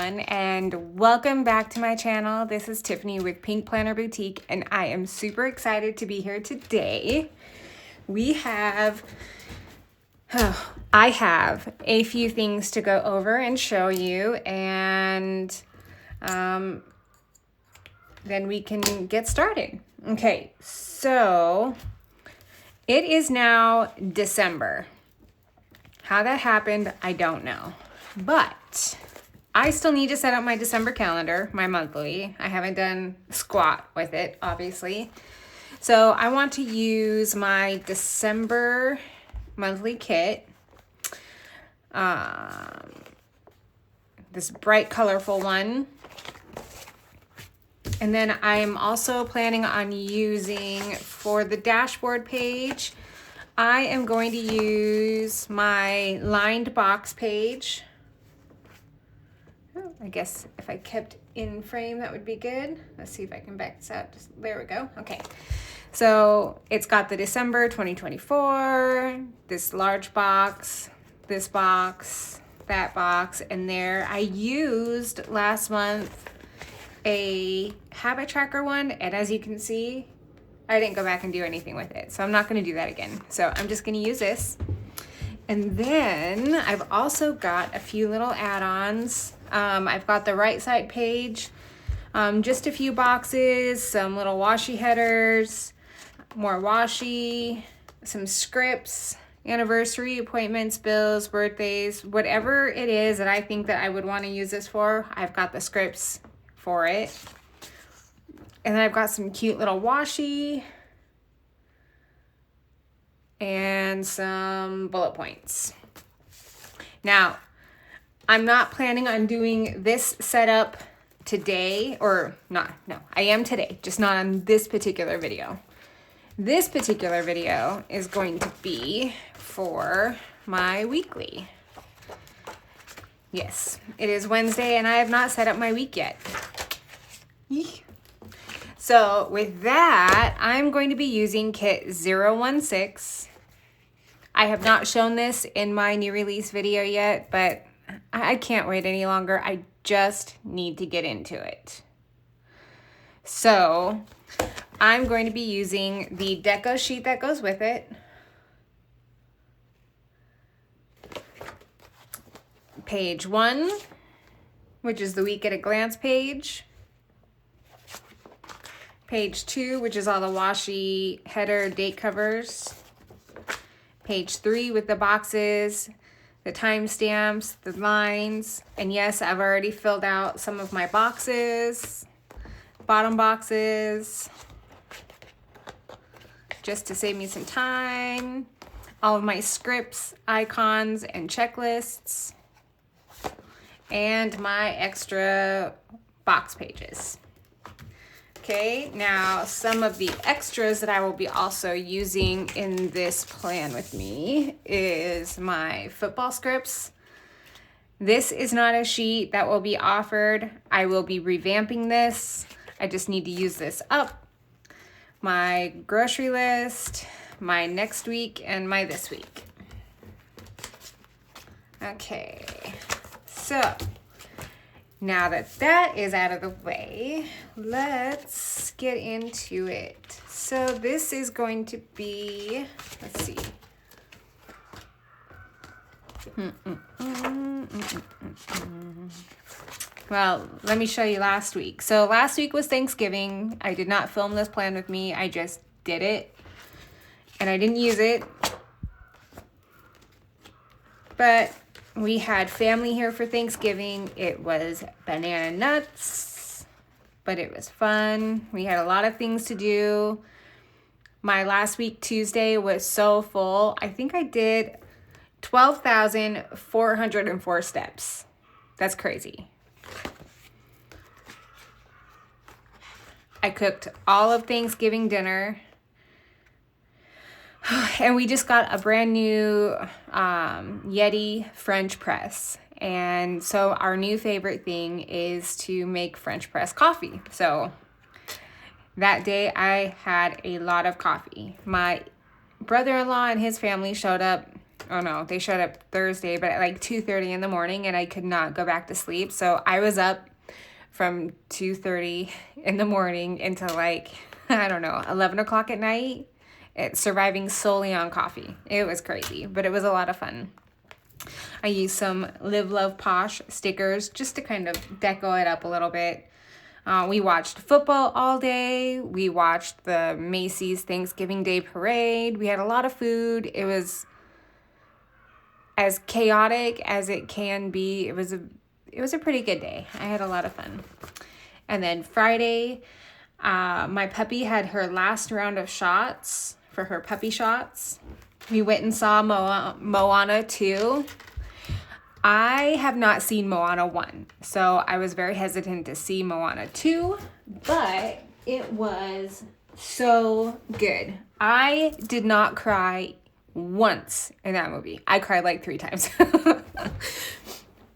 everyone, and welcome back to my channel. This is Tiffany with Pink Planner Boutique, and I am super excited to be here today. I have a few things to go over and show you, and then we can get started. Okay, so it is now December. How that happened, I don't know. But I still need to set up my December calendar, my monthly. I haven't done squat with it, obviously. So I want to use my December monthly kit. This bright, colorful one. And then I'm also planning on using, for the dashboard page, I am going to use my lined box page. I guess if I kept in frame, that would be good. Let's see if I can back this out. There we go. Okay. So it's got the December 2024, this large box, this box, that box, and there. I used last month a habit tracker one, and as you can see, I didn't go back and do anything with it. So I'm not going to do that again. So I'm just going to use this. And then I've also got a few little add-ons. I've got the right side page, just a few boxes, some little washi headers, more washi, some scripts, anniversary, appointments, bills, birthdays, whatever it is that I think that I would want to use this for, I've got the scripts for it. And then I've got some cute little washi and some bullet points. Now, I'm not planning on doing this setup today, or not, no, I am today, just not on this particular video. This particular video is going to be for my weekly. Yes, it is Wednesday and I have not set up my week yet. Eek. So with that, I'm going to be using kit 016. I have not shown this in my new release video yet, but I can't wait any longer. I just need to get into it. So I'm going to be using the deco sheet that goes with it. Page 1, which is the week at a glance page. Page 2, which is all the washi header date covers. Page 3 with the boxes, the timestamps, the lines. And yes, I've already filled out some of my boxes, bottom boxes, just to save me some time. All of my scripts, icons, and checklists. And my extra box pages. Okay, now some of the extras that I will be also using in this plan with me is my football scripts. This is not a sheet that will be offered. I will be revamping this. I just need to use this up. My grocery list, my next week, and my this week. Okay, so now that that is out of the way, let's get into it. So this is going to be, let's see. Well, let me show you last week. So last week was Thanksgiving. I did not film this plan with me. I just did it. And I didn't use it. But we had family here for Thanksgiving. It was banana nuts, but it was fun. We had a lot of things to do. My last week, Tuesday, was so full. I think I did 12,404 steps. That's crazy. I cooked all of Thanksgiving dinner. And we just got a brand new Yeti French press. And so our new favorite thing is to make French press coffee. So that day I had a lot of coffee. My brother-in-law and his family showed up oh no, they showed up Thursday, but at like 2:30 in the morning, and I could not go back to sleep. So I was up from 2:30 in the morning until like, I don't know, 11 o'clock at night, surviving solely on coffee. It was crazy, but it was a lot of fun. I used some Live Love Posh stickers just to kind of deco it up a little bit. We watched football all day. We watched the Macy's Thanksgiving Day Parade. We had a lot of food. It was as chaotic as it can be. It was a pretty good day. I had a lot of fun. And then Friday, my puppy had her last round of shots for her puppy shots. We went and saw Moana 2. I have not seen Moana 1, so I was very hesitant to see Moana 2, but it was so good. I did not cry once in that movie. I cried like 3 times.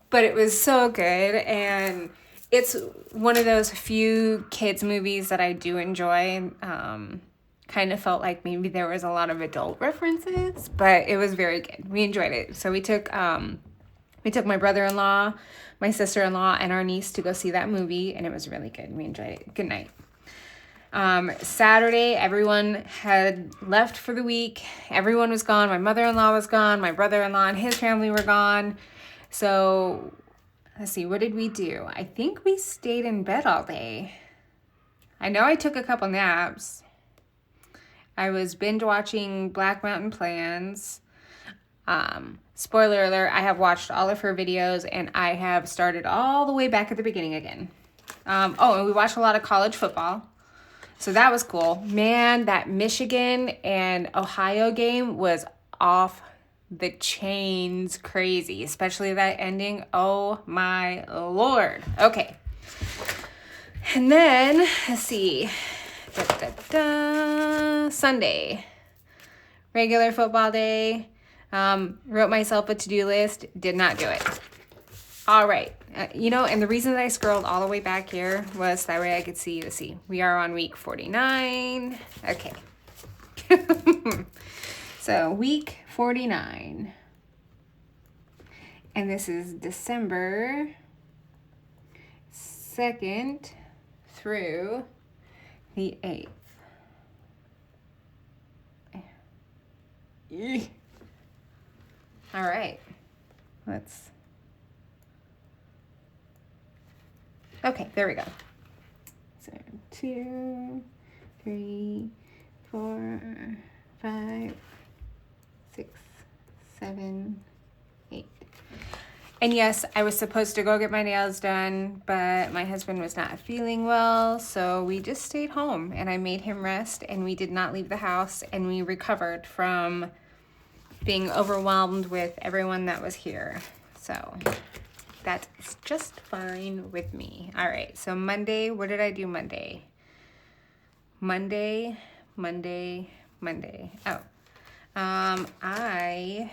But it was so good, and it's one of those few kids movies that I do enjoy. Kind of felt like maybe there was a lot of adult references, but it was very good. We enjoyed it. So we took my brother-in-law, my sister-in-law, and our niece to go see that movie, and it was really good. We enjoyed it. Good night. Saturday, everyone had left for the week. Everyone was gone. My mother-in-law was gone. My brother-in-law and his family were gone. So, let's see, what did we do? I think we stayed in bed all day. I know I took a couple naps. I was binge watching Black Mountain Plans. Spoiler alert, I have watched all of her videos, and I have started all the way back at the beginning again. And we watched a lot of college football. So that was cool. Man, that Michigan and Ohio game was off the chains crazy, especially that ending. Oh my Lord. Okay. And then, let's see. Sunday. Regular football day. Wrote myself a to-do list. Did not do it. All right. And the reason that I scrolled all the way back here was that way I could see, let's see, we are on week 49. Okay. So week 49. And this is December 2nd through the 8th. All right. Okay, there we go. So 2, 3, 4, 5, 6, 7, 8. And yes, I was supposed to go get my nails done, but my husband was not feeling well, so we just stayed home, and I made him rest, and we did not leave the house, and we recovered from being overwhelmed with everyone that was here. So that's just fine with me. All right, so Monday, what did I do Monday? Monday. Oh, I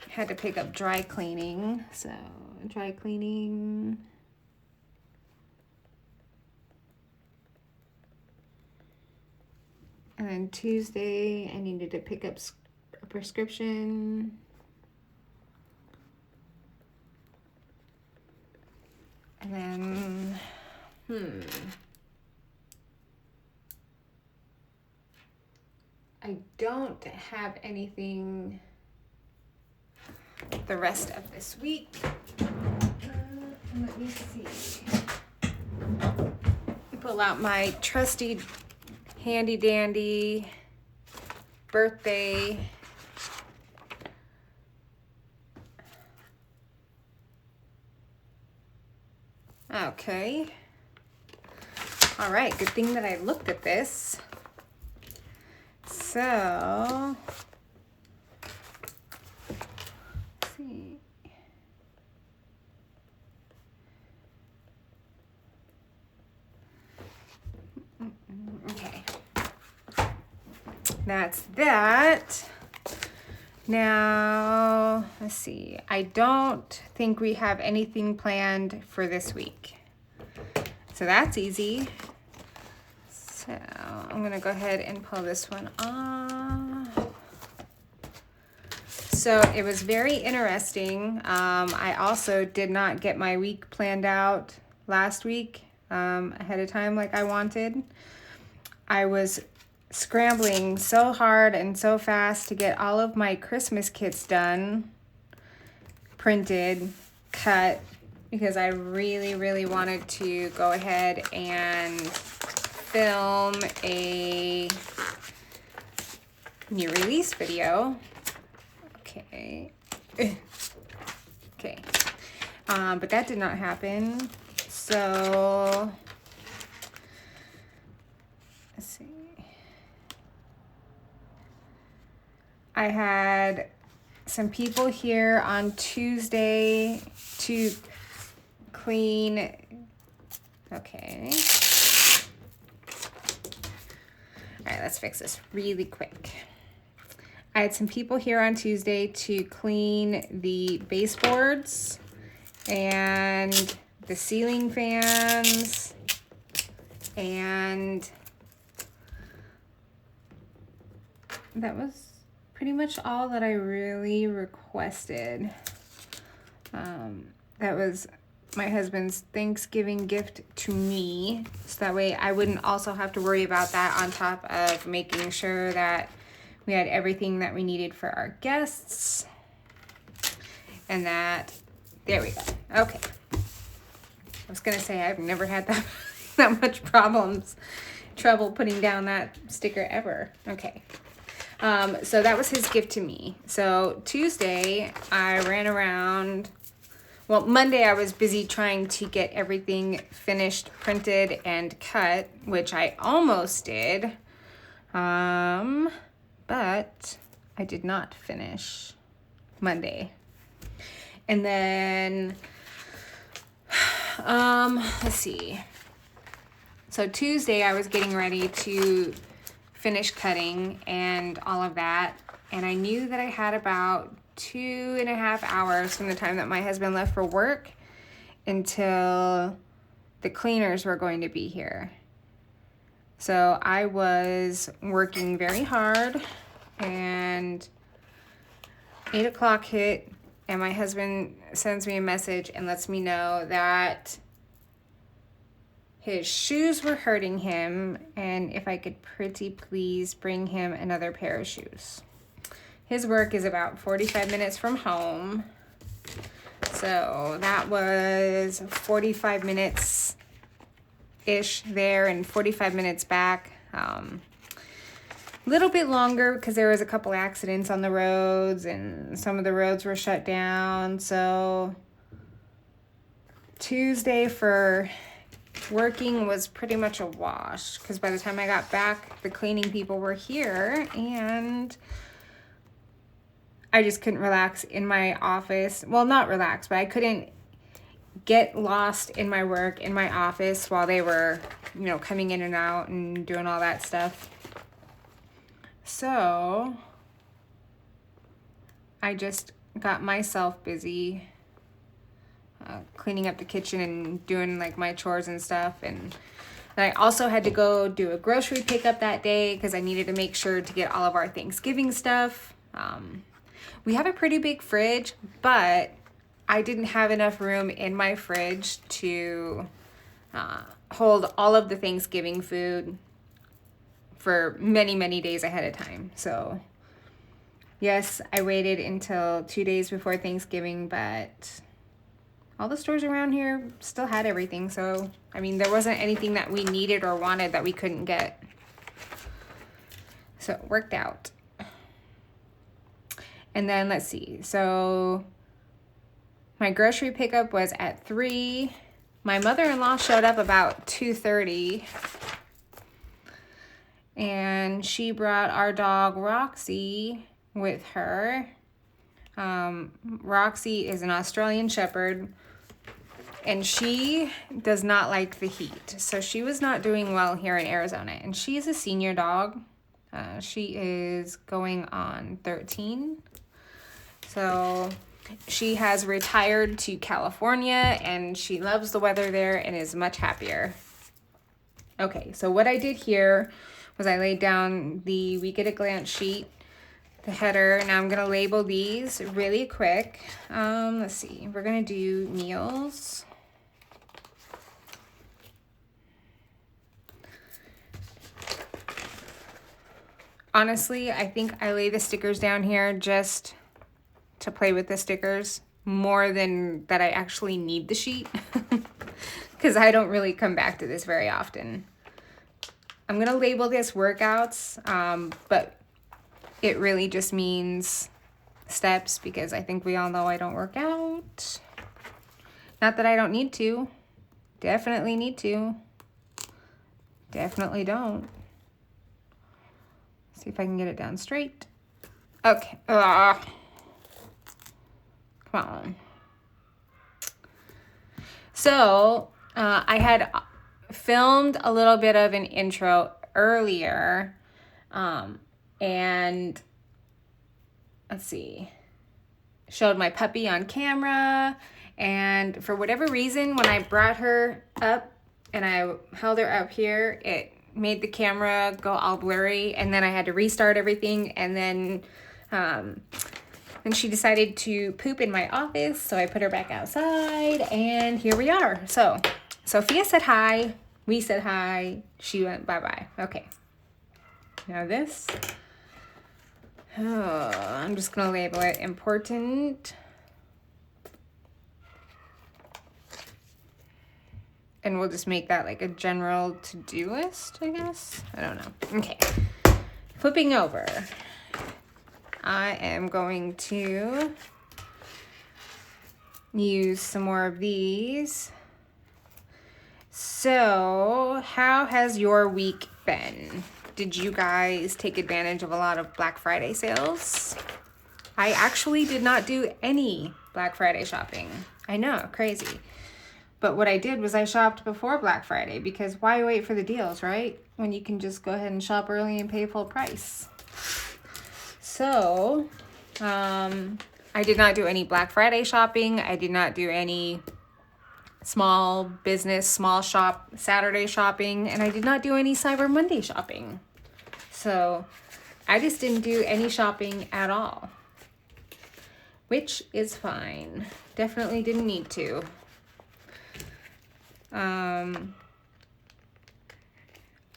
had to pick up dry cleaning. So dry cleaning. And then Tuesday, I needed to pick up a prescription. And then, I don't have anything the rest of this week. Let me see. Pull out my trusty handy dandy birthday okay. All right, good thing that I looked at this. So let's see. Okay. That's that. Now, let's see. I don't think we have anything planned for this week. So that's easy. So I'm going to go ahead and pull this one off. So it was very interesting. I also did not get my week planned out last week ahead of time like I wanted. I was scrambling so hard and so fast to get all of my Christmas kits done, printed, cut, because I really, really wanted to go ahead and film a new release video. Okay. Okay. But that did not happen. So let's see. I had some people here on Tuesday to clean. Okay. All right, let's fix this really quick. I had some people here on Tuesday to clean the baseboards and the ceiling fans, and that was pretty much all that I really requested. That was my husband's Thanksgiving gift to me, so that way I wouldn't also have to worry about that on top of making sure that we had everything that we needed for our guests. And that, there we go. Okay. I was gonna say I've never had that much trouble putting down that sticker ever. Okay. So that was his gift to me. So Tuesday I ran around. Well, Monday I was busy trying to get everything finished, printed, and cut, which I almost did. But I did not finish Monday. And then, let's see. So Tuesday I was getting ready to finish cutting and all of that. And I knew that I had about 2.5 hours from the time that my husband left for work until the cleaners were going to be here. So I was working very hard, and 8 o'clock hit, and my husband sends me a message and lets me know that his shoes were hurting him, and if I could pretty please bring him another pair of shoes. His work is about 45 minutes from home, so that was 45 minutes ish there and 45 minutes back. Little bit longer because there was a couple accidents on the roads and some of the roads were shut down. So Tuesday for working was pretty much a wash because by the time I got back, the cleaning people were here and I just couldn't relax in my office. Well, not relax, but I couldn't get lost in my work in my office while they were, coming in and out and doing all that stuff. So I just got myself busy cleaning up the kitchen and doing like my chores and stuff. And then I also had to go do a grocery pickup that day because I needed to make sure to get all of our Thanksgiving stuff. We have a pretty big fridge, but I didn't have enough room in my fridge to hold all of the Thanksgiving food for many, many days ahead of time. So yes, I waited until 2 days before Thanksgiving, but all the stores around here still had everything. So, there wasn't anything that we needed or wanted that we couldn't get. So it worked out. And then let's see. So my grocery pickup was at 3. My mother-in-law showed up about 2:30. And she brought our dog Roxy with her. Roxy is an Australian Shepherd, and she does not like the heat. So she was not doing well here in Arizona. And she's a senior dog. She is going on 13. So she has retired to California, and she loves the weather there and is much happier. Okay, so what I did here was I laid down the week at a glance sheet the header. Now I'm gonna label these really quick. Let's see, we're gonna do meals. Honestly, I think I lay the stickers down here just to play with the stickers more than that I actually need the sheet, because I don't really come back to this very often. I'm gonna label this workouts, but it really just means steps, because I think we all know I don't work out. Not that I don't need to. Definitely need to. Definitely don't. See if I can get it down straight. Okay. Come on. So I had filmed a little bit of an intro earlier, and let's see, showed my puppy on camera, and for whatever reason, when I brought her up and I held her up here, it made the camera go all blurry, and then I had to restart everything, and then she decided to poop in my office, so I put her back outside, and here we are. So Sophia said hi, we said hi, she went bye-bye. Okay, now this, I'm just gonna label it important. And we'll just make that like a general to-do list, I guess. I don't know. Okay. Flipping over. I am going to use some more of these. So, how has your week been? Did you guys take advantage of a lot of Black Friday sales? I actually did not do any Black Friday shopping. I know, crazy. But what I did was I shopped before Black Friday, because why wait for the deals, right? When you can just go ahead and shop early and pay full price. So, I did not do any Black Friday shopping. I did not do any small business, small shop Saturday shopping. And I did not do any Cyber Monday shopping. So, I just didn't do any shopping at all. Which is fine. Definitely didn't need to.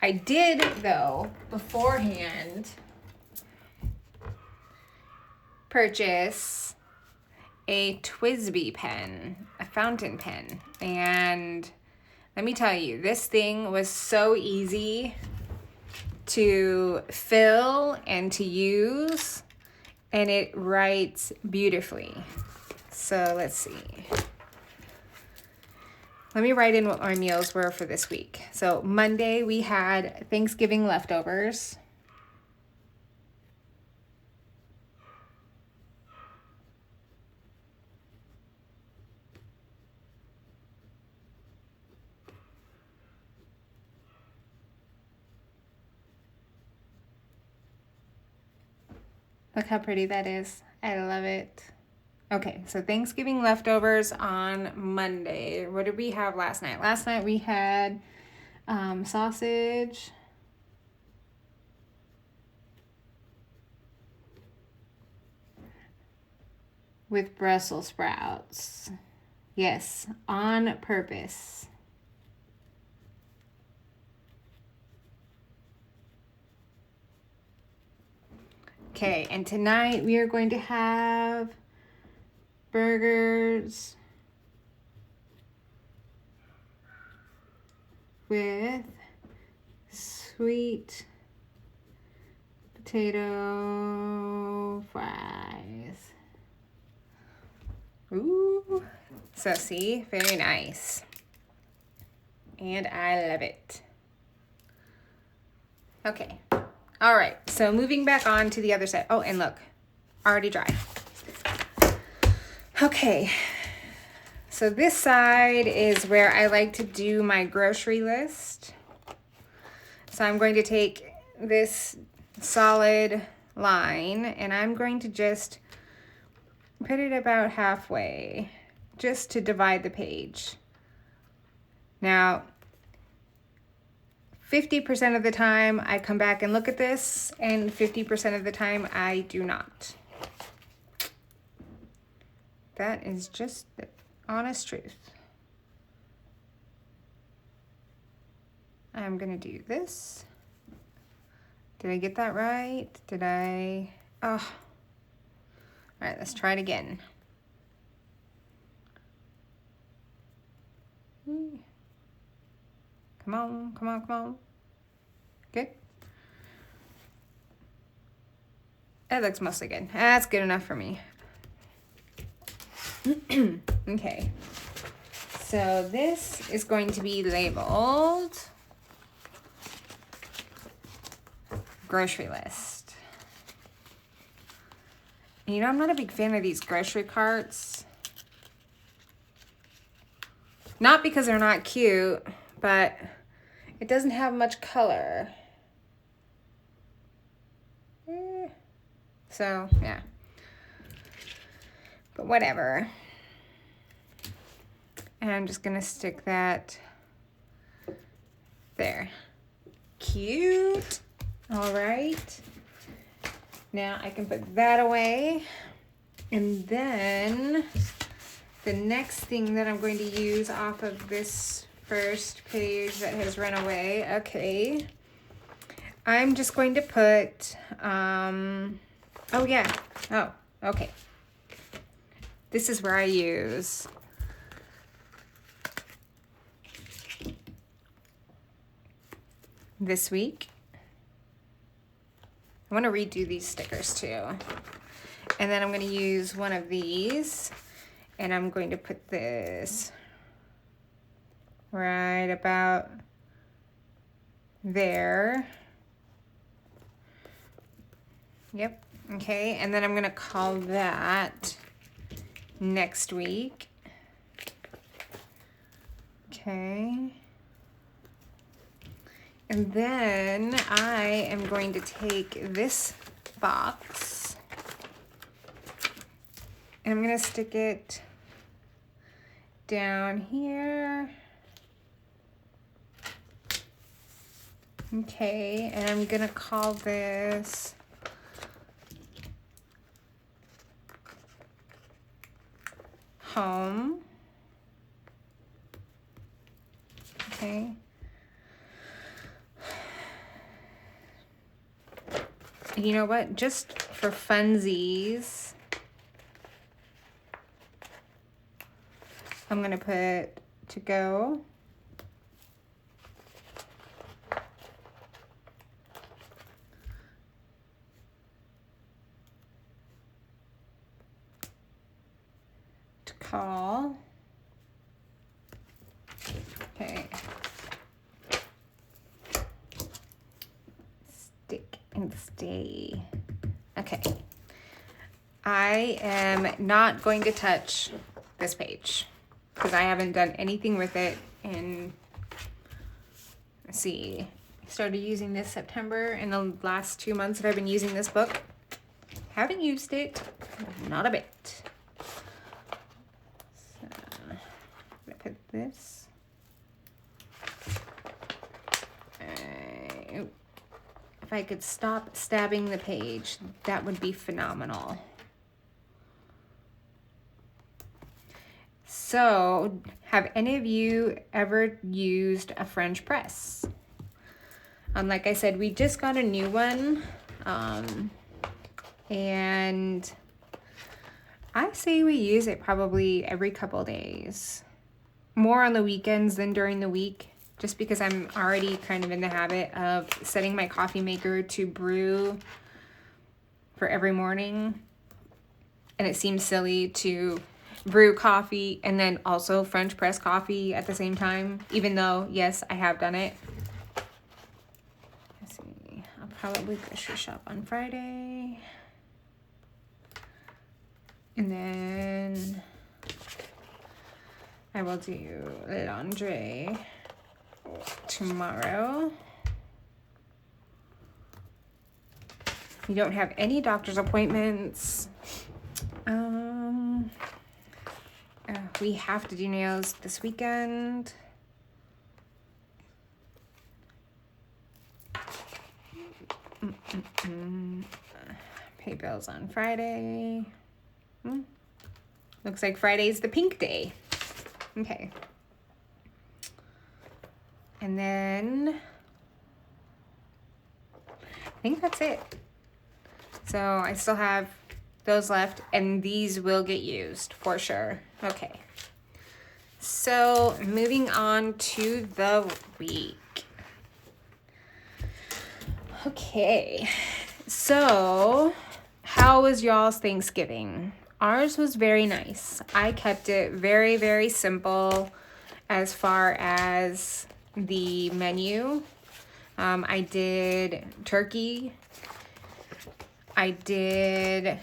I did, though, beforehand, purchase a TWSBI pen, a fountain pen. And let me tell you, this thing was so easy to fill and to use, and it writes beautifully. So let's see. Let me write in what our meals were for this week. So Monday we had Thanksgiving leftovers. Look how pretty that is. I love it. Okay, so Thanksgiving leftovers on Monday. What did we have last night? Last night we had sausage. With Brussels sprouts. Yes, on purpose. Okay, and tonight we are going to have burgers with sweet potato fries. Ooh, so see, very nice. And I love it. Okay, all right, so moving back on to the other side. Oh, and look, already dry. Okay, so this side is where I like to do my grocery list. So I'm going to take this solid line and I'm going to just put it about halfway, just to divide the page. Now, 50% of the time I come back and look at this, and 50% of the time I do not. That is just the honest truth. I'm gonna do this. Did I get that right? Did I? Oh. All right, let's try it again. Come on, come on, come on. Good. That looks mostly good. That's good enough for me. Okay. So this is going to be labeled grocery list. You know, I'm not a big fan of these grocery carts. Not because they're not cute, but it doesn't have much color. So, yeah. But whatever. And I'm just gonna stick that there. Cute. All right. Now I can put that away. And then the next thing that I'm going to use off of this first page that has run away, okay. I'm just going to put, oh yeah, oh, okay. This is where I use this week. I want to redo these stickers too. And then I'm going to use one of these, and I'm going to put this right about there. Yep. Okay. And then I'm going to call that next week. Okay. And then I am going to take this box and I'm going to stick it down here. Okay, and I'm going to call this home. Okay. You know what? Just for funsies, I'm gonna put to go. To call. Okay. Stick and stay. Okay. I am not going to touch this page because I haven't done anything with it in, let's see, I started using this September. In the last 2 months that I've been using this book, haven't used it, not a bit. So, I'm gonna put this. If I could stop stabbing the page, that would be phenomenal. So, have any of you ever used a French press? Like I said, we just got a new one. And I say we use it probably every couple days. More on the weekends than during the week, just because I'm already kind of in the habit of setting my coffee maker to brew for every morning. And it seems silly to brew coffee and then also French press coffee at the same time, even though, yes, I have done it. Let's see, I'll probably grocery shop on Friday. And then I will do laundry tomorrow. You don't have any doctor's appointments. We have to do nails this weekend. Pay bills on Friday. Looks like Friday's the pink day. Okay. And then I think that's it. So I still have those left, and these will get used for sure. Okay. So moving on to the week. Okay. So how was y'all's Thanksgiving? Ours was very nice. I kept it very, very simple as far as the menu. I did turkey. I did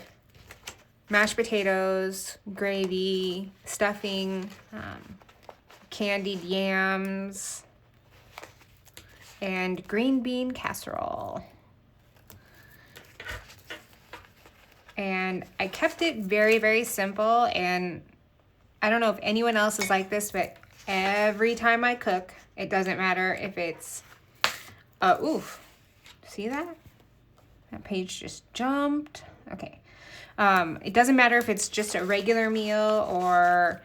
mashed potatoes, gravy, stuffing, candied yams, and green bean casserole. And I kept it very, very simple, and I don't know if anyone else is like this, but every time I cook, it doesn't matter if it's, oof, see that? That page just jumped. Okay. It doesn't matter if it's just a regular meal or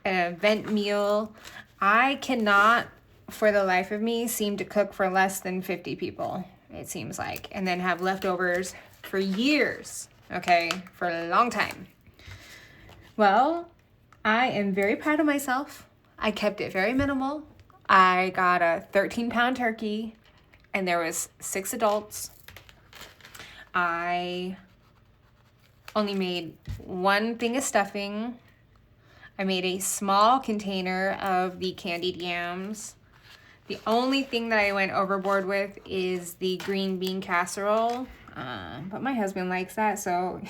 an event meal. I cannot, for the life of me, seem to cook for less than 50 people, it seems like, and then have leftovers for years, okay, for a long time. Well, I am very proud of myself. I kept it very minimal. I got a 13-pound turkey, and there was 6 adults. I only made 1 thing of stuffing. I made a small container of the candied yams. The only thing that I went overboard with is the green bean casserole, but my husband likes that, so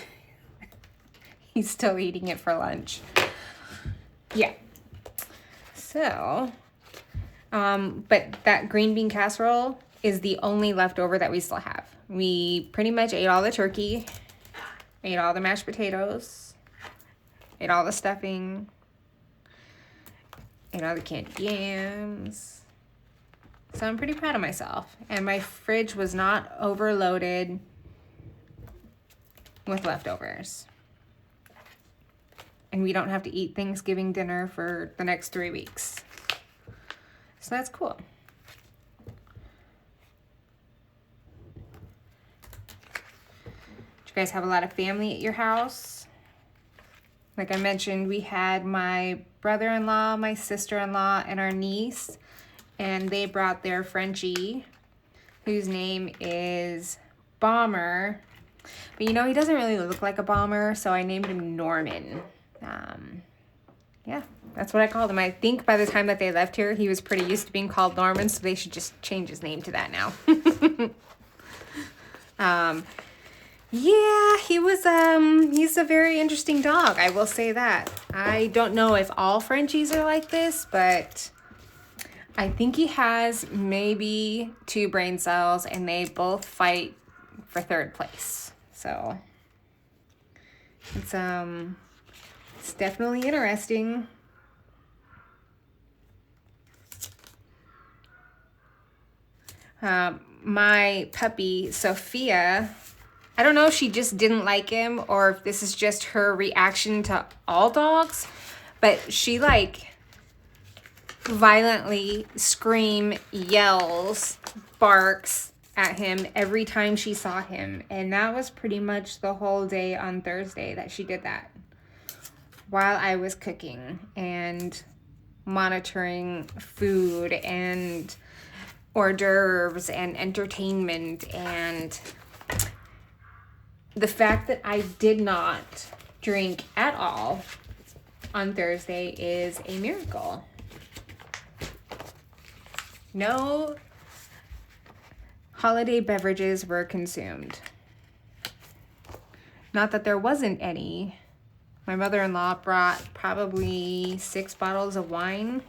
he's still eating it for lunch. Yeah. So, but that green bean casserole is the only leftover that we still have. We pretty much ate all the turkey, ate all the mashed potatoes, ate all the stuffing, ate all the candied yams. So I'm pretty proud of myself. And my fridge was not overloaded with leftovers. And we don't have to eat Thanksgiving dinner for the next 3 weeks. So that's cool. Did you guys have a lot of family at your house? Like I mentioned, we had my brother-in-law, my sister-in-law, and our niece. And they brought their Frenchie, whose name is Bomber. But you know, he doesn't really look like a bomber, so I named him Norman. Yeah, that's what I called him. I think by the time that they left here, he was pretty used to being called Norman, so they should just change his name to that now. Yeah, he was, he's a very interesting dog, I will say that. I don't know if all Frenchies are like this, but I think he has maybe 2 brain cells, and they both fight for 3rd place. So it's definitely interesting. My puppy, Sophia, I don't know if she just didn't like him or if this is just her reaction to all dogs, but she like violently yells, barks at him every time she saw him. And that was pretty much the whole day on Thursday that she did that while I was cooking and monitoring food and hors d'oeuvres and entertainment. And the fact that I did not drink at all on Thursday is a miracle. No holiday beverages were consumed. Not that there wasn't any. My mother-in-law brought probably 6 bottles of wine.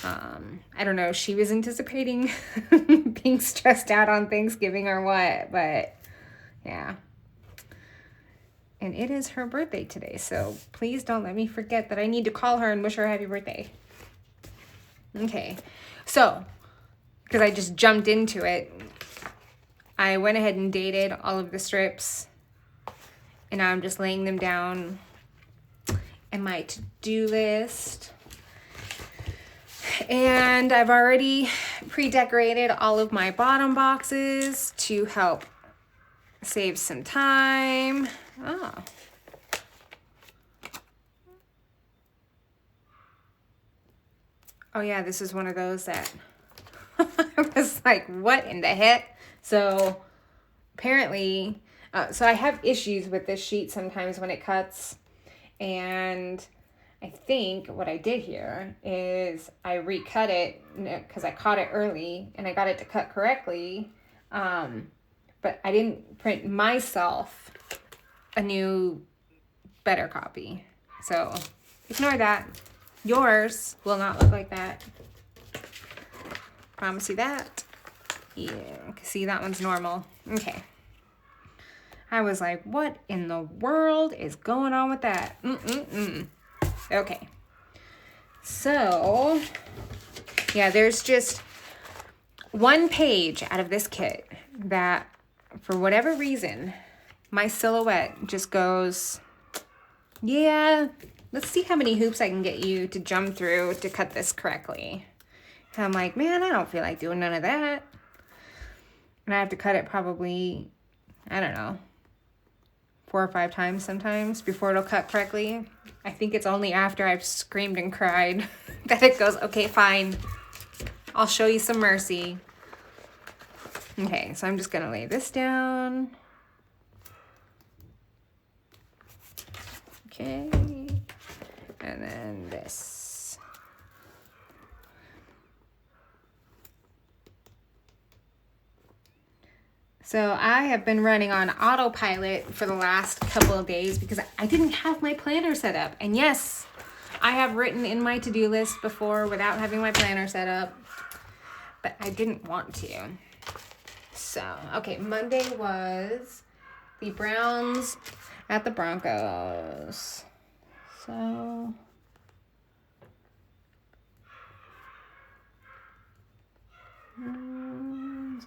I don't know if she was anticipating being stressed out on Thanksgiving or what, but yeah. And it is her birthday today, so please don't let me forget that I need to call her and wish her a happy birthday. Okay, so, because I just jumped into it, I went ahead and dated all of the strips, and now I'm just laying them down in my to-do list. And I've already pre-decorated all of my bottom boxes to help save some time. Oh. Oh yeah, this is one of those that I was like, what in the heck? So apparently, so I have issues with this sheet sometimes when it cuts. And I think what I did here is I recut it because I caught it early and I got it to cut correctly. But I didn't print myself a new, better copy. So ignore that. Yours will not look like that. Promise you that. Yeah, see, that one's normal. Okay. I was like, what in the world is going on with that? Okay. So, yeah, there's just one page out of this kit that, for whatever reason, my silhouette just goes, yeah, let's see how many hoops I can get you to jump through to cut this correctly. And I'm like, man, I don't feel like doing none of that. And I have to cut it probably, I don't know, 4 or 5 times sometimes before it'll cut correctly. I think it's only after I've screamed and cried that it goes, okay, fine. I'll show you some mercy. Okay, so I'm just gonna lay this down. Okay, and then this. So I have been running on autopilot for the last couple of days because I didn't have my planner set up. And yes, I have written in my to-do list before without having my planner set up, but I didn't want to. So, okay, Monday was the Browns at the Broncos. So, and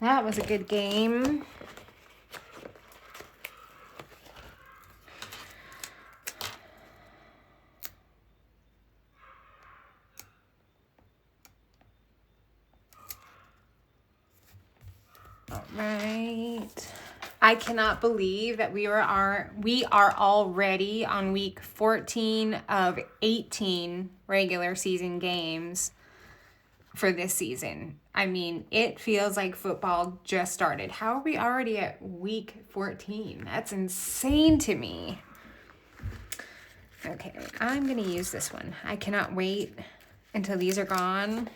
that was a good game. All right. I cannot believe that we are already on week 14 of 18 regular season games for this season. I mean, it feels like football just started. How are we already at week 14? That's insane to me. Okay, I'm gonna use this one. I cannot wait until these are gone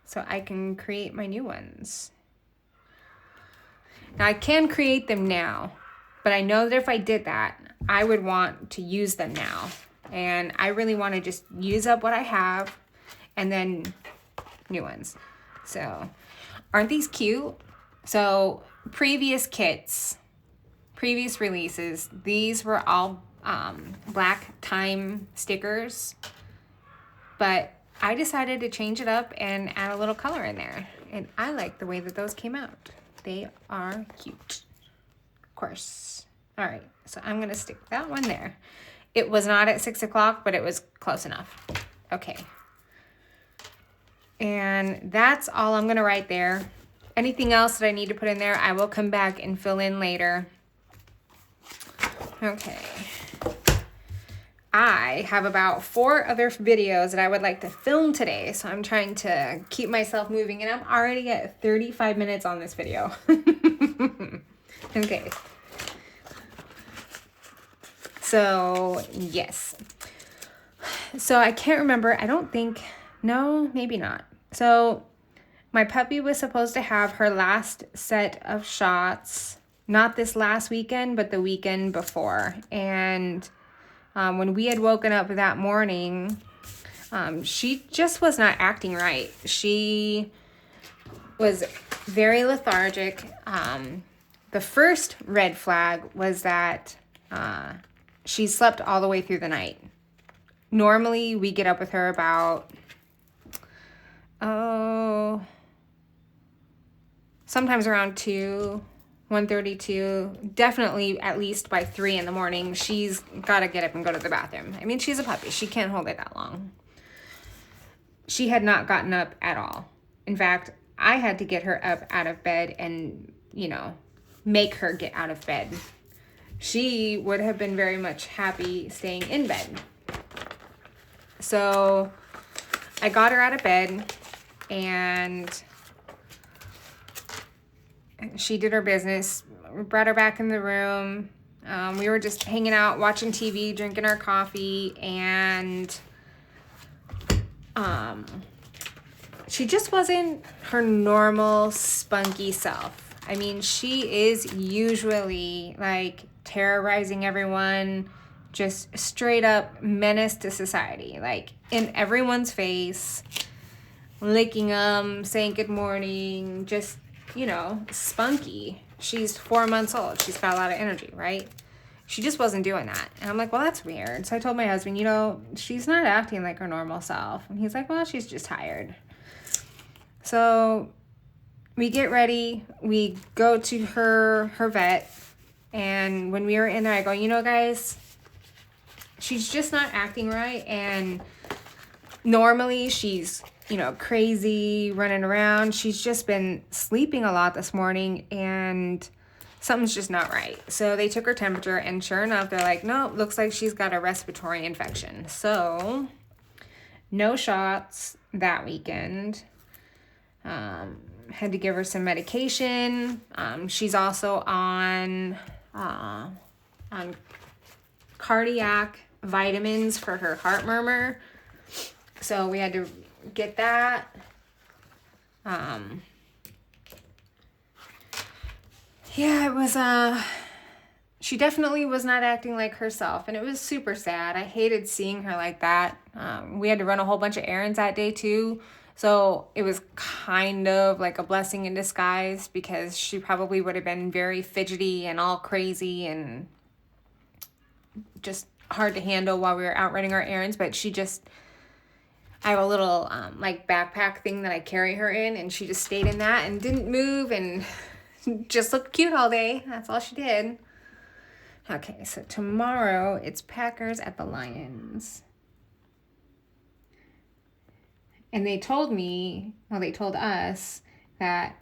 so I can create my new ones. Now I can create them now, but I know that if I did that, I would want to use them now. And I really want to just use up what I have and then new ones. So, aren't these cute? So, previous kits, previous releases, these were all black time stickers. But I decided to change it up and add a little color in there. And I like the way that those came out. They are cute. Of course. All right, so I'm gonna stick that one there. It was not at 6 o'clock, but it was close enough. Okay. And that's all I'm gonna write there. Anything else that I need to put in there, I will come back and fill in later. Okay. I have about 4 other videos that I would like to film today, so I'm trying to keep myself moving, and I'm already at 35 minutes on this video. Okay. So, yes. So, I can't remember. I don't think, no, maybe not. So, my puppy was supposed to have her last set of shots, not this last weekend, but the weekend before. And when we had woken up that morning, she just was not acting right. She was very lethargic. The first red flag was that she slept all the way through the night. Normally, we get up with her about sometimes around 2, 1:32, definitely at least by 3 in the morning, she's got to get up and go to the bathroom. I mean, she's a puppy. She can't hold it that long. She had not gotten up at all. In fact, I had to get her up out of bed and, make her get out of bed. She would have been very much happy staying in bed. So I got her out of bed and she did her business. We brought her back in the room. We were just hanging out, watching TV, drinking our coffee, and she just wasn't her normal spunky self. I mean, she is usually like terrorizing everyone, just straight up menace to society, like in everyone's face, licking them, saying good morning, just, spunky. She's 4 months old. She's got a lot of energy, right? She just wasn't doing that. And I'm like, well, that's weird. So I told my husband, she's not acting like her normal self. And he's like, well, she's just tired. So we get ready. We go to her vet. And when we were in there, I go, guys, she's just not acting right. And normally she's, crazy, running around. She's just been sleeping a lot this morning and something's just not right. So they took her temperature and sure enough, they're like, no, looks like she's got a respiratory infection. So no shots that weekend. Had to give her some medication. She's also on cardiac vitamins for her heart murmur. So we had to get that. Yeah, it was, she definitely was not acting like herself, and it was super sad. I hated seeing her like that. We had to run a whole bunch of errands that day too, so it was kind of like a blessing in disguise because she probably would have been very fidgety and all crazy and just hard to handle while we were out running our errands, but I have a little like backpack thing that I carry her in, and she just stayed in that and didn't move and just looked cute all day. That's all she did. Okay, so tomorrow it's Packers at the Lions. And they told us that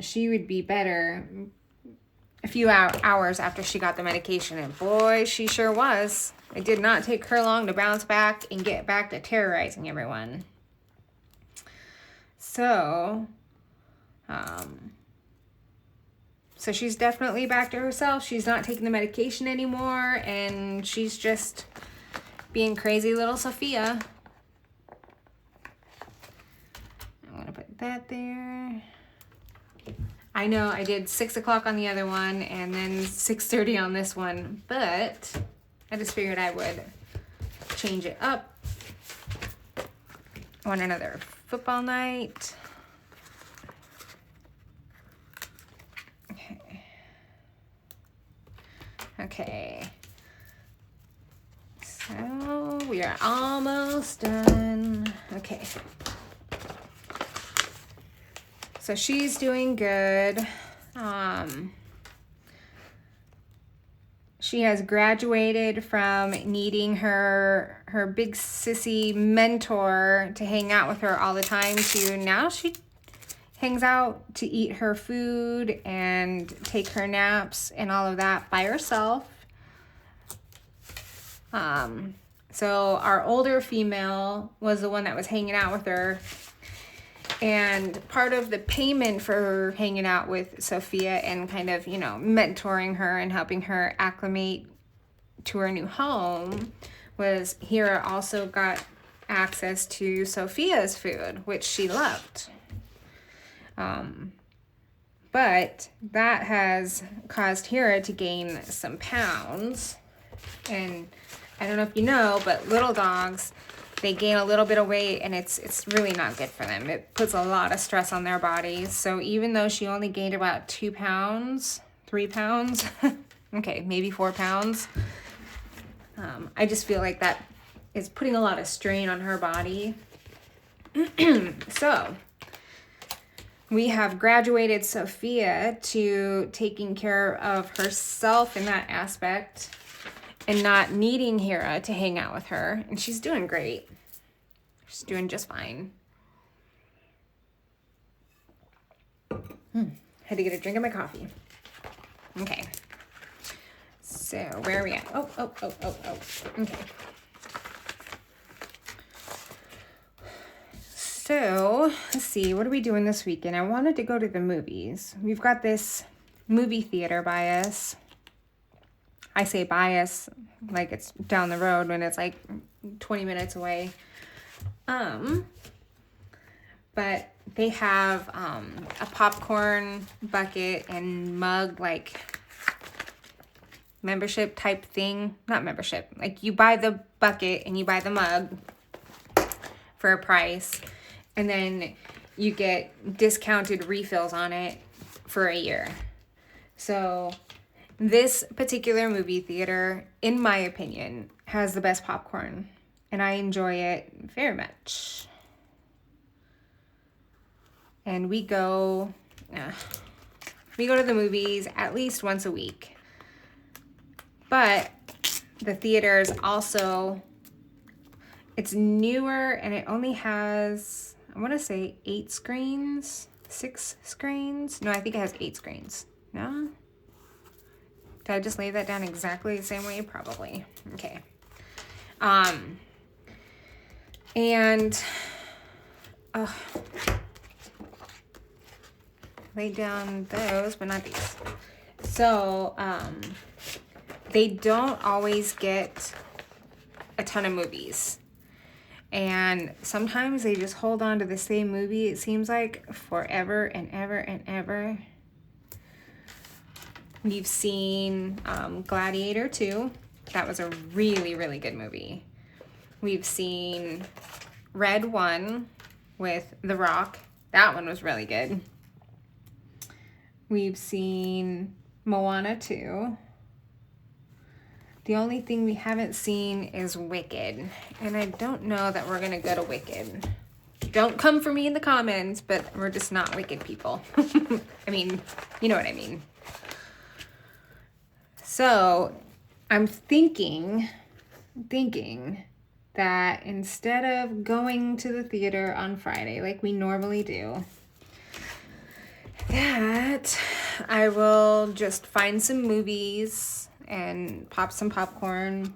she would be better a few hours after she got the medication. And boy, she sure was. It did not take her long to bounce back and get back to terrorizing everyone. So she's definitely back to herself. She's not taking the medication anymore, and she's just being crazy little Sophia. I'm going to put that there. I know I did 6 o'clock on the other one and then 6:30 on this one, but I just figured I would change it up on another football night. Okay. So we are almost done. Okay. So she's doing good. She has graduated from needing her big sissy mentor to hang out with her all the time to now she hangs out to eat her food and take her naps and all of that by herself. So our older female was the one that was hanging out with her. And part of the payment for her hanging out with Sophia and kind of, mentoring her and helping her acclimate to her new home was Hira also got access to Sophia's food, which she loved. But that has caused Hira to gain some pounds. And I don't know if you know, but little dogs, they gain a little bit of weight and it's really not good for them. It puts a lot of stress on their bodies. So even though she only gained about 2 pounds, 3 pounds, okay, maybe 4 pounds, I just feel like that is putting a lot of strain on her body. So we have graduated Sophia to taking care of herself in that aspect and not needing Hera to hang out with her. And she's doing great. She's doing just fine. Had to get a drink of my coffee. Okay. So where are we at? Oh. Okay. So let's see. What are we doing this weekend? I wanted to go to the movies. We've got this movie theater by us. I say by us like it's down the road when it's like 20 minutes away. But they have a popcorn bucket and mug like membership type thing. Not membership. Like you buy the bucket and you buy the mug for a price. And then you get discounted refills on it for a year. So this particular movie theater, in my opinion, has the best popcorn. And I enjoy it very much. And we go to the movies at least once a week. But the theater is also, it's newer and it only has, I want to say 6 screens. No, I think it has 8 screens. No? Did I just lay that down exactly the same way? Probably. Okay. And lay down those, but not these. So, they don't always get a ton of movies. And sometimes they just hold on to the same movie, it seems like, forever and ever and ever. We've seen Gladiator 2. That was a really, really good movie. We've seen Red 1 with The Rock. That one was really good. We've seen Moana 2. The only thing we haven't seen is Wicked. And I don't know that we're going to go to Wicked. Don't come for me in the comments, but we're just not Wicked people. I mean, you know what I mean. So I'm thinking that instead of going to the theater on Friday like we normally do, that I will just find some movies and pop some popcorn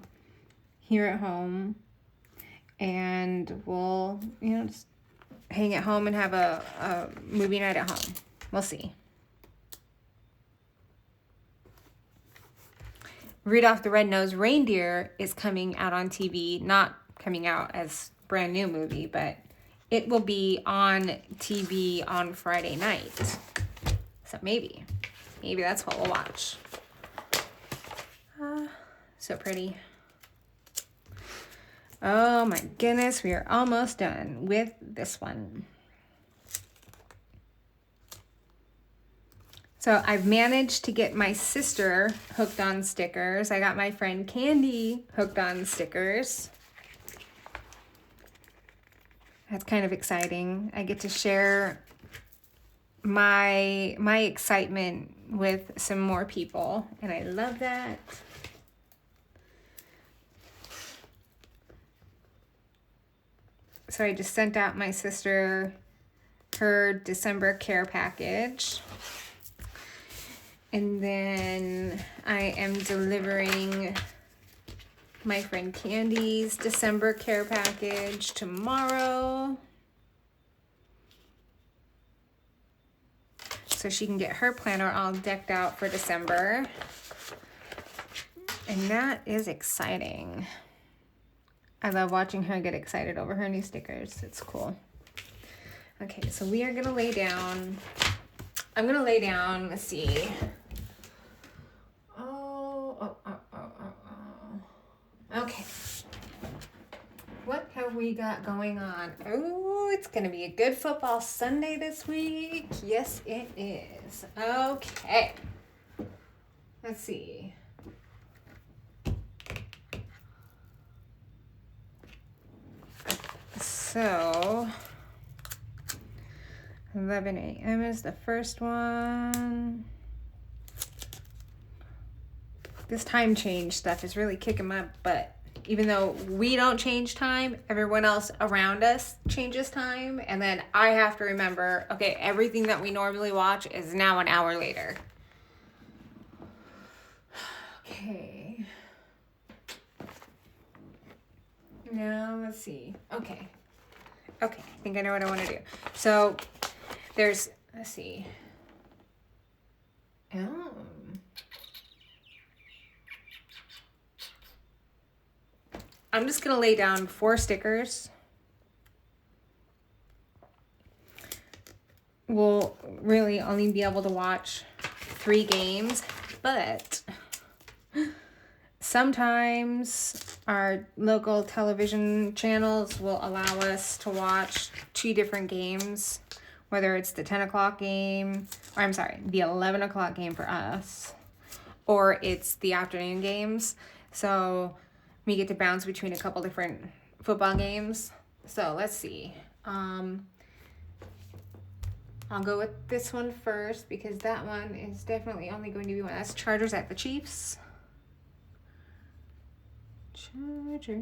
here at home, and we'll, just hang at home and have a movie night at home. We'll see. Rudolph the Red-Nosed Reindeer is coming out on TV, not coming out as brand new movie, but it will be on TV on Friday night. So maybe that's what we'll watch. So pretty. Oh my goodness, we are almost done with this one. So I've managed to get my sister hooked on stickers. I got my friend Candy hooked on stickers. That's kind of exciting. I get to share my excitement with some more people, and I love that. So I just sent out my sister her December care package. And then I am delivering my friend Candy's December care package tomorrow, so she can get her planner all decked out for December. And that is exciting. I love watching her get excited over her new stickers. It's cool. Okay, so we are gonna lay down. I'm gonna lay down, let's see. Okay. What have we got going on? Oh, it's going to be a good football Sunday this week. Yes, it is. Okay. Let's see. So, 11 a.m. is the first one. This time change stuff is really kicking my butt. Even though we don't change time, everyone else around us changes time. And then I have to remember, okay, everything that we normally watch is now an hour later. Okay. Now, let's see. Okay, I think I know what I want to do. So, there's, let's see. Oh. I'm just going to lay down 4 stickers. We'll really only be able to watch 3 games, but sometimes our local television channels will allow us to watch 2 different games, whether it's the 10 o'clock game, or I'm sorry, the 11 o'clock game for us, or it's the afternoon games. So we get to bounce between a couple different football games. So let's see. I'll go with this one first because that one is definitely only going to be one. That's Chargers at the Chiefs. Chargers.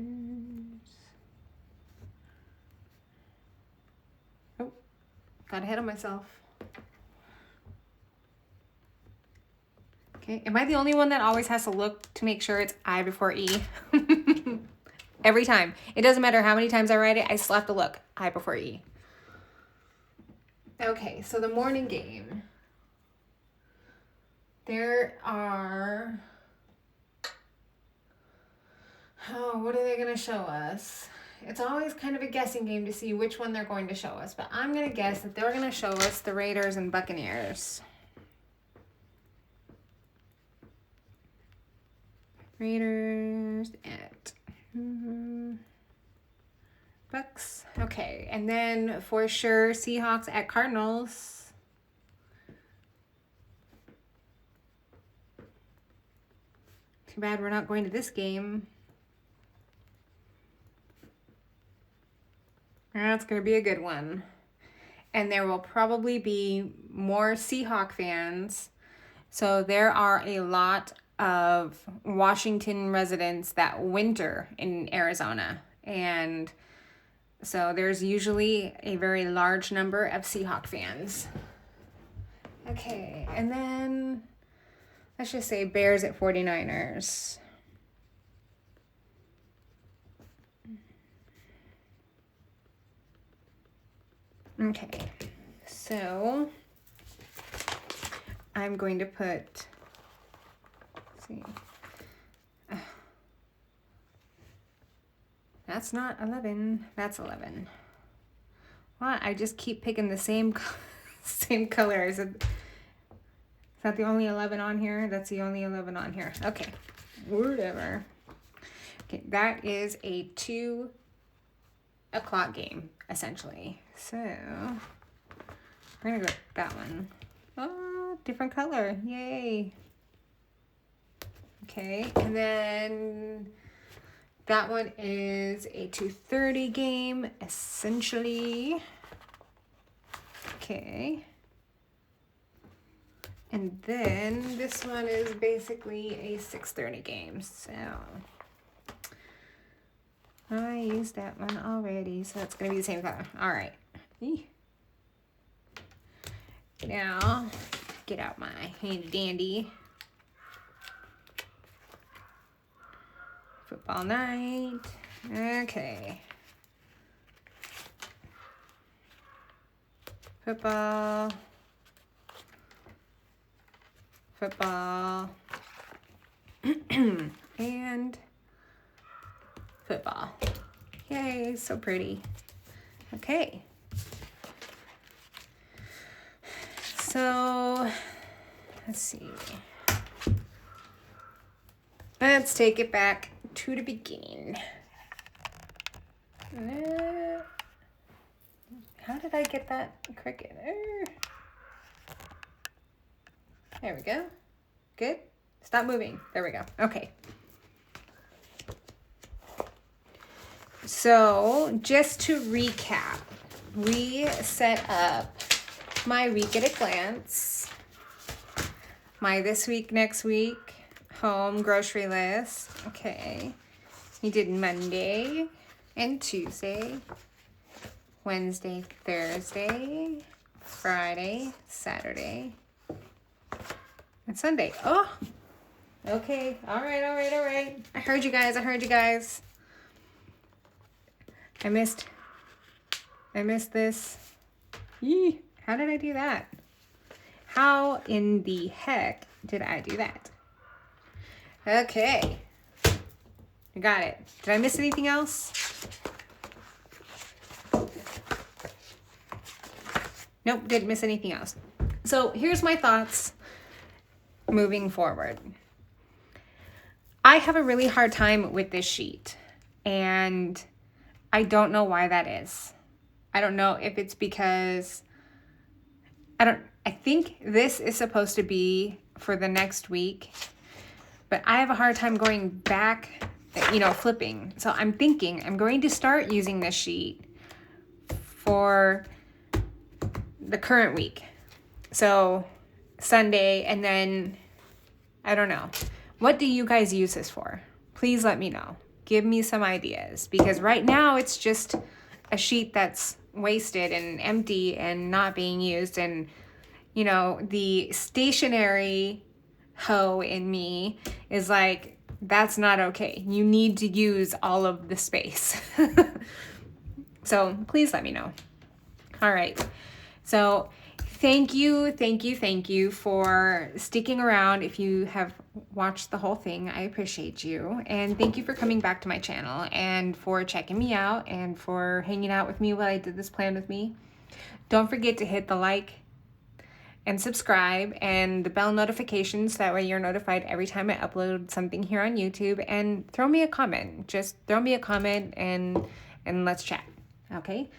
Oh, got ahead of myself. Okay, am I the only one that always has to look to make sure it's I before E? Every time. It doesn't matter how many times I write it, I still have to look. I before E. Okay, so the morning game. There are... Oh, what are they going to show us? It's always kind of a guessing game to see which one they're going to show us. But I'm going to guess that they're going to show us the Raiders and Buccaneers. Raiders at Bucks. Okay, and then for sure Seahawks at Cardinals. Too bad we're not going to this game. That's going to be a good one. And there will probably be more Seahawk fans. So there are a lot of Washington residents that winter in Arizona. And so there's usually a very large number of Seahawk fans. Okay, and then let's just say Bears at 49ers. Okay, so I'm going to put, let's see, that's not 11, that's 11. What? I just keep picking the same color. Is that the only 11 on here? That's the only 11 on here. Okay, whatever. Okay, that is a 2 o'clock game, essentially. So, we're gonna go with that one. Oh, different color, yay. Okay, and then that one is a 2:30 game, essentially. Okay. And then this one is basically a 6:30 game, so I used that one already, so it's gonna be the same color. All right. Now, get out my handy dandy football night. Okay. Football. And football. Yay, so pretty. Okay. So, let's see. Let's take it back to the beginning. How did I get that cricket? There we go. Good. Stop moving. There we go. Okay. So, just to recap, we set up my week at a glance. My this week, next week, home grocery list. Okay. We did Monday and Tuesday, Wednesday, Thursday, Friday, Saturday, and Sunday. Oh, okay. All right. I heard you guys. I missed this. Yee, how did I do that? How in the heck did I do that? Okay. I got it. Did I miss anything else? Nope, didn't miss anything else. So here's my thoughts moving forward. I have a really hard time with this sheet, and I don't know why that is. I don't know if it's because I think this is supposed to be for the next week, but I have a hard time going back, flipping. So I'm thinking I'm going to start using this sheet for the current week. So Sunday, and then I don't know. What do you guys use this for? Please let me know. Give me some ideas, because right now it's just a sheet that's wasted and empty and not being used, and the stationary hoe in me is like, that's not okay. You need to use all of the space. So please let me know. All right. So thank you for sticking around. If you have watched the whole thing, I appreciate you. And thank you for coming back to my channel and for checking me out and for hanging out with me while I did this plan with me. Don't forget to hit the like and subscribe and the bell notifications. That way you're notified every time I upload something here on YouTube. And throw me a comment. Just throw me a comment and let's chat. Okay?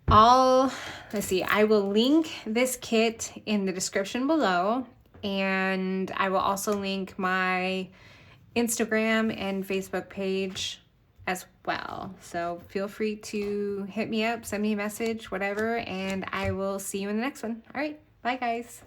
Let's see, I will link this kit in the description below, and I will also link my Instagram and Facebook page as well. So feel free to hit me up, send me a message, whatever, and I will see you in the next one. All right, bye guys.